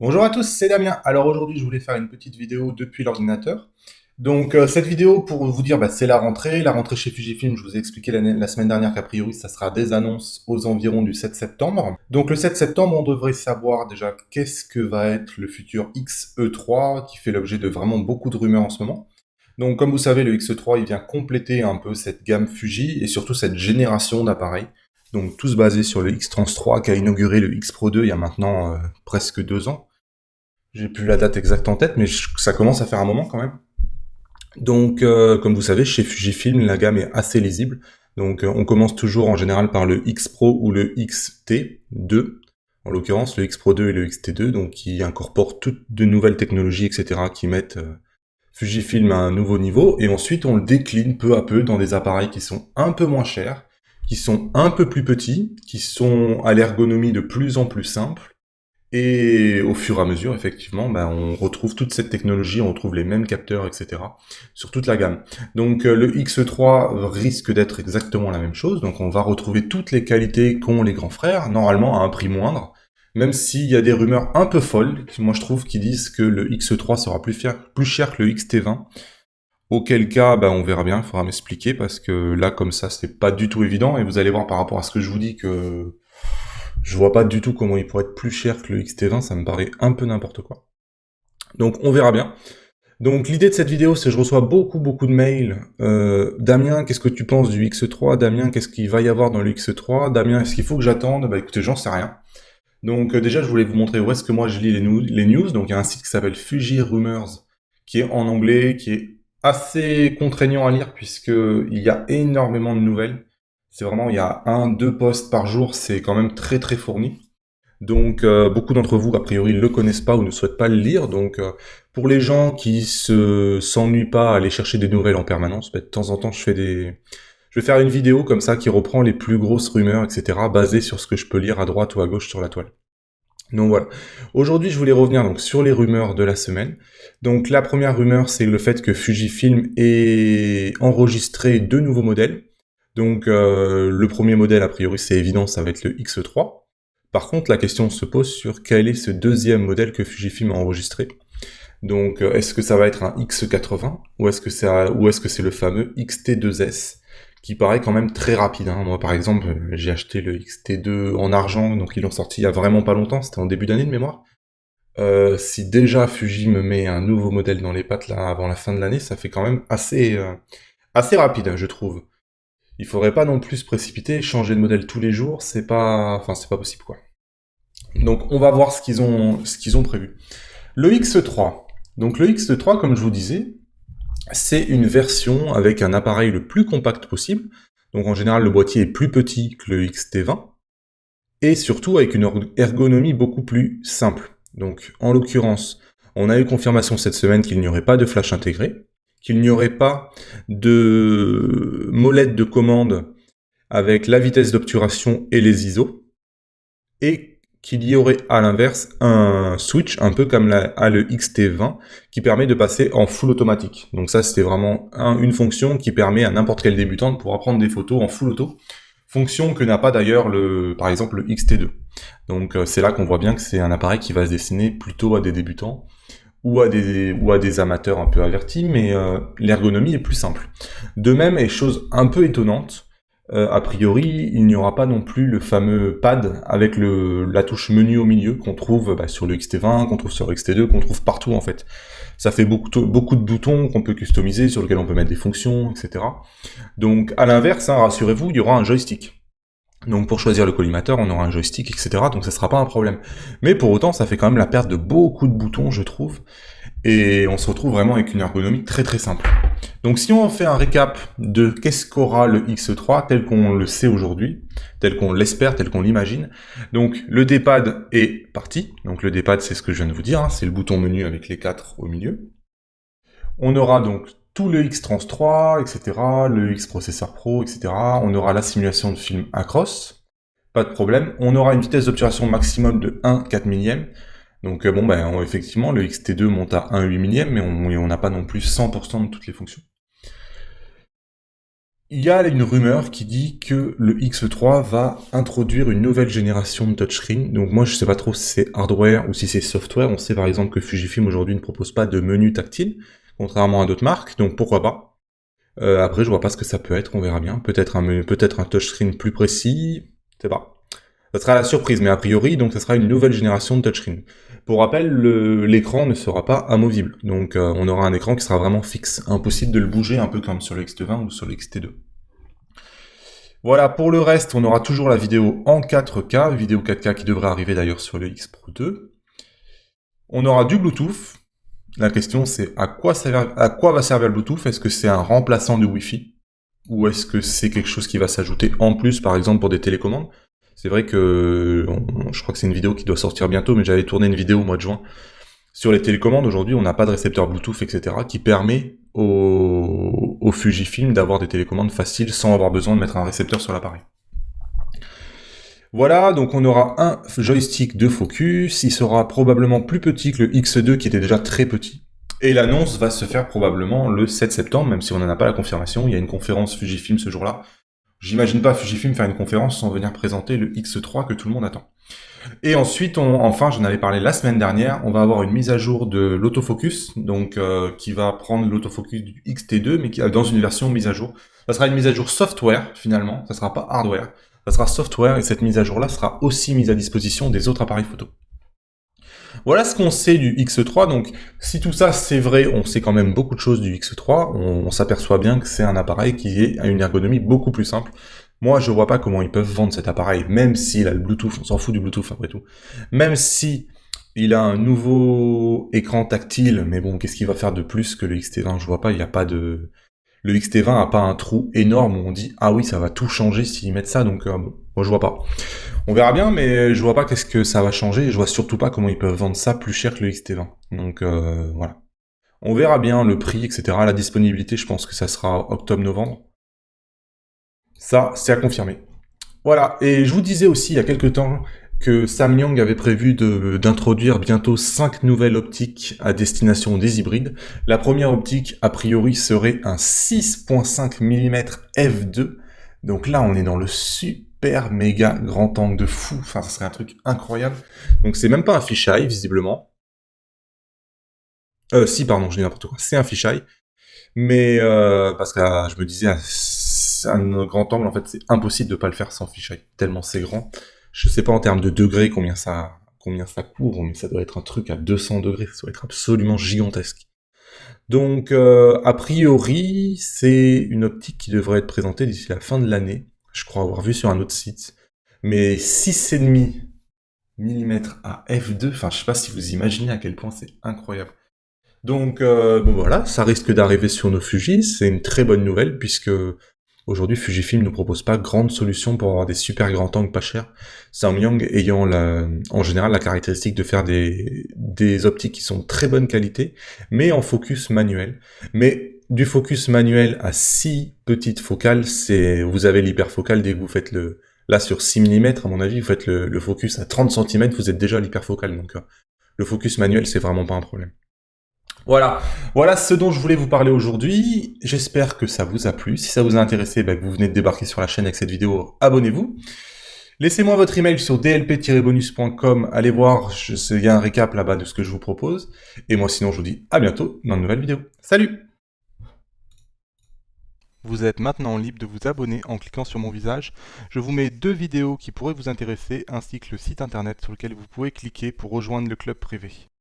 Bonjour à tous, c'est Damien. Alors aujourd'hui, je voulais faire une petite vidéo depuis l'ordinateur. Donc cette vidéo pour vous dire, c'est la rentrée chez Fujifilm. Je vous ai expliqué la semaine dernière qu'a priori, ça sera des annonces aux environs du 7 septembre. Donc le 7 septembre, on devrait savoir déjà qu'est-ce que va être le futur XE3, qui fait l'objet de vraiment beaucoup de rumeurs en ce moment. Donc comme vous savez, le XE3, il vient compléter un peu cette gamme Fuji et surtout cette génération d'appareils. Donc tous basés sur le X-Trans 3 qui a inauguré le X Pro 2 il y a maintenant presque 2 ans. J'ai plus la date exacte en tête, mais ça commence à faire un moment quand même. Donc, comme vous savez, chez Fujifilm, la gamme est assez lisible. Donc, on commence toujours en général par le X Pro ou le XT2. En l'occurrence, le X Pro 2 et le XT2, donc qui incorporent toutes de nouvelles technologies, etc., qui mettent Fujifilm à un nouveau niveau. Et ensuite, on le décline peu à peu dans des appareils qui sont un peu moins chers, qui sont un peu plus petits, qui sont à l'ergonomie de plus en plus simple. Et au fur et à mesure, effectivement, on retrouve toute cette technologie, on retrouve les mêmes capteurs, etc. sur toute la gamme. Donc le X3 risque d'être exactement la même chose, donc on va retrouver toutes les qualités qu'ont les grands frères, normalement à un prix moindre, même s'il y a des rumeurs un peu folles, moi je trouve, qui disent que le X3 sera plus cher que le XT20. Auquel cas, on verra bien, il faudra m'expliquer, parce que là, comme ça, c'est pas du tout évident, et vous allez voir par rapport à ce que je vous dis que je vois pas du tout comment il pourrait être plus cher que le XT20, ça me paraît un peu n'importe quoi. Donc on verra bien. Donc l'idée de cette vidéo, c'est que je reçois beaucoup de mails. Damien, qu'est-ce que tu penses du X3? Damien, qu'est-ce qu'il va y avoir dans le X3? Damien, est-ce qu'il faut que j'attende? Bah écoutez, j'en sais rien. Donc déjà, je voulais vous montrer où est-ce que moi je lis les news. Donc il y a un site qui s'appelle Fuji Rumors, qui est en anglais, qui est assez contraignant à lire, puisque il y a énormément de nouvelles. C'est vraiment, il y a un, deux posts par jour, c'est quand même très fourni. Donc beaucoup d'entre vous, a priori, le connaissent pas ou ne souhaitent pas le lire. Donc pour les gens qui s'ennuient pas à aller chercher des nouvelles en permanence, de temps en temps, je vais faire une vidéo comme ça qui reprend les plus grosses rumeurs, etc., basées sur ce que je peux lire à droite ou à gauche sur la toile. Donc voilà. Aujourd'hui, je voulais revenir donc sur les rumeurs de la semaine. Donc la première rumeur, c'est le fait que Fujifilm ait enregistré 2 nouveaux modèles. Donc le premier modèle, a priori, c'est évident, ça va être le X3. Par contre, la question se pose sur quel est ce deuxième modèle que Fujifilm a enregistré. Donc, est-ce que ça va être un X80 ou est-ce que c'est le fameux XT2S qui paraît quand même très rapide, hein. Moi, par exemple, j'ai acheté le XT2 en argent, donc ils l'ont sorti il y a vraiment pas longtemps, c'était en début d'année de mémoire. Si déjà Fuji me met un nouveau modèle dans les pattes là avant la fin de l'année, ça fait quand même assez rapide, hein, je trouve. Il faudrait pas non plus se précipiter, changer de modèle tous les jours, c'est pas possible quoi. Donc on va voir ce qu'ils ont prévu. Le X3. Donc le X3, comme je vous disais, c'est une version avec un appareil le plus compact possible. Donc en général, le boîtier est plus petit que le XT20 et surtout avec une ergonomie beaucoup plus simple. Donc en l'occurrence, on a eu confirmation cette semaine qu'il n'y aurait pas de flash intégré, qu'il n'y aurait pas de molette de commande avec la vitesse d'obturation et les ISO, et qu'il y aurait à l'inverse un switch un peu comme a le XT20 qui permet de passer en full automatique. Donc ça c'était vraiment une fonction qui permet à n'importe quel débutant de pouvoir prendre des photos en full auto, fonction que n'a pas d'ailleurs par exemple le XT2. Donc c'est là qu'on voit bien que c'est un appareil qui va se destiner plutôt à des débutants ou à des amateurs un peu avertis, mais l'ergonomie est plus simple. De même, et chose un peu étonnante, a priori, il n'y aura pas non plus le fameux pad avec la touche menu au milieu qu'on trouve sur le XT20, qu'on trouve sur le XT2, qu'on trouve partout en fait. Ça fait beaucoup de boutons qu'on peut customiser, sur lesquels on peut mettre des fonctions, etc. Donc à l'inverse, hein, rassurez-vous, il y aura un joystick. Donc pour choisir le collimateur, on aura un joystick, etc. Donc ça sera pas un problème. Mais pour autant, ça fait quand même la perte de beaucoup de boutons, je trouve. Et on se retrouve vraiment avec une ergonomie très simple. Donc si on fait un récap de qu'est-ce qu'aura le X3 tel qu'on le sait aujourd'hui, tel qu'on l'espère, tel qu'on l'imagine. Donc le D-pad est parti. Donc le D-pad, c'est ce que je viens de vous dire, hein, c'est le bouton menu avec les 4 au milieu. On aura donc tout le X-Trans 3, etc., le X-Processor Pro, etc. On aura la simulation de film Acros, pas de problème. On aura une vitesse d'obturation maximum de 1/4 millième. Donc effectivement, le XT2 monte à 1/8 millième, mais on n'a pas non plus 100% de toutes les fonctions. Il y a une rumeur qui dit que le X3 va introduire une nouvelle génération de touchscreen. Donc moi je sais pas trop si c'est hardware ou si c'est software. On sait par exemple que Fujifilm aujourd'hui ne propose pas de menu tactile, contrairement à d'autres marques, donc pourquoi pas. Après je vois pas ce que ça peut être, on verra bien. Peut-être un touchscreen plus précis, je sais pas. Ça sera la surprise, mais a priori, donc ça sera une nouvelle génération de touchscreen. Pour rappel, l'écran ne sera pas amovible, donc on aura un écran qui sera vraiment fixe, impossible de le bouger, un peu comme sur le X-T20 ou sur le X-T2. Voilà, pour le reste, on aura toujours la vidéo en 4K, vidéo 4K qui devrait arriver d'ailleurs sur le X Pro 2. On aura du Bluetooth. La question c'est à quoi va servir le Bluetooth? Est-ce que c'est un remplaçant du Wi-Fi? Ou est-ce que c'est quelque chose qui va s'ajouter en plus, par exemple pour des télécommandes? C'est vrai que je crois que c'est une vidéo qui doit sortir bientôt, mais j'avais tourné une vidéo au mois de juin sur les télécommandes. Aujourd'hui, on n'a pas de récepteur Bluetooth, etc., qui permet au Fujifilm d'avoir des télécommandes faciles sans avoir besoin de mettre un récepteur sur l'appareil. Voilà, donc on aura un joystick de focus, il sera probablement plus petit que le X2 qui était déjà très petit. Et l'annonce va se faire probablement le 7 septembre, même si on n'en a pas la confirmation. Il y a une conférence Fujifilm ce jour-là. J'imagine pas Fujifilm faire une conférence sans venir présenter le X3 que tout le monde attend. Et ensuite, enfin, j'en avais parlé la semaine dernière, on va avoir une mise à jour de l'autofocus, donc qui va prendre l'autofocus du X-T2, mais qui dans une version mise à jour. Ça sera une mise à jour software, finalement, ça sera pas hardware. Ça sera software, et cette mise à jour-là sera aussi mise à disposition des autres appareils photo. Voilà ce qu'on sait du X3, donc si tout ça c'est vrai, on sait quand même beaucoup de choses du X3, on s'aperçoit bien que c'est un appareil qui a une ergonomie beaucoup plus simple. Moi je vois pas comment ils peuvent vendre cet appareil, même s'il a le Bluetooth, on s'en fout du Bluetooth après tout, même si il a un nouveau écran tactile, mais bon, qu'est-ce qu'il va faire de plus que le XT20? Je vois pas, il n'y a pas de... Le XT20 a pas un trou énorme où on dit ah oui ça va tout changer s'ils mettent ça, donc bon, moi je vois pas. On verra bien, mais je vois pas qu'est-ce que ça va changer, et je vois surtout pas comment ils peuvent vendre ça plus cher que le XT20. Donc voilà. On verra bien le prix, etc. La disponibilité, je pense que ça sera octobre-novembre. Ça, c'est à confirmer. Voilà, et je vous disais aussi il y a quelques temps que Samyang avait prévu d'introduire bientôt 5 nouvelles optiques à destination des hybrides. La première optique, a priori, serait un 6.5 mm f2. Donc là, on est dans le super méga grand angle de fou. Enfin, ça serait un truc incroyable. Donc c'est même pas un fisheye, visiblement. Si, pardon, je dis n'importe quoi. C'est un fisheye. Mais parce que je me disais, un grand angle, en fait, c'est impossible de pas le faire sans fisheye. Tellement c'est grand. Je sais pas en termes de degrés combien ça couvre, mais ça doit être un truc à 200 degrés, ça doit être absolument gigantesque. Donc, a priori, c'est une optique qui devrait être présentée d'ici la fin de l'année. Je crois avoir vu sur un autre site. Mais 6,5 mm à f2, enfin, je sais pas si vous imaginez à quel point c'est incroyable. Donc, bon voilà, ça risque d'arriver sur nos Fuji, c'est une très bonne nouvelle, puisque aujourd'hui, Fujifilm ne propose pas grande solution pour avoir des super grands angles pas chers. Samyang ayant en général la caractéristique de faire des optiques qui sont de très bonne qualité, mais en focus manuel. Mais du focus manuel à 6 petites focales, vous avez l'hyperfocale dès que vous faites là sur 6 mm, à mon avis, vous faites le focus à 30 cm, vous êtes déjà à l'hyperfocale, donc le focus manuel, c'est vraiment pas un problème. Voilà ce dont je voulais vous parler aujourd'hui. J'espère que ça vous a plu. Si ça vous a intéressé, que vous venez de débarquer sur la chaîne avec cette vidéo, abonnez-vous. Laissez-moi votre email sur dlp-bonus.com. Allez voir, il y a un récap là-bas de ce que je vous propose. Et moi sinon, je vous dis à bientôt dans une nouvelle vidéo. Salut! Vous êtes maintenant libre de vous abonner en cliquant sur mon visage. Je vous mets 2 vidéos qui pourraient vous intéresser ainsi que le site internet sur lequel vous pouvez cliquer pour rejoindre le club privé.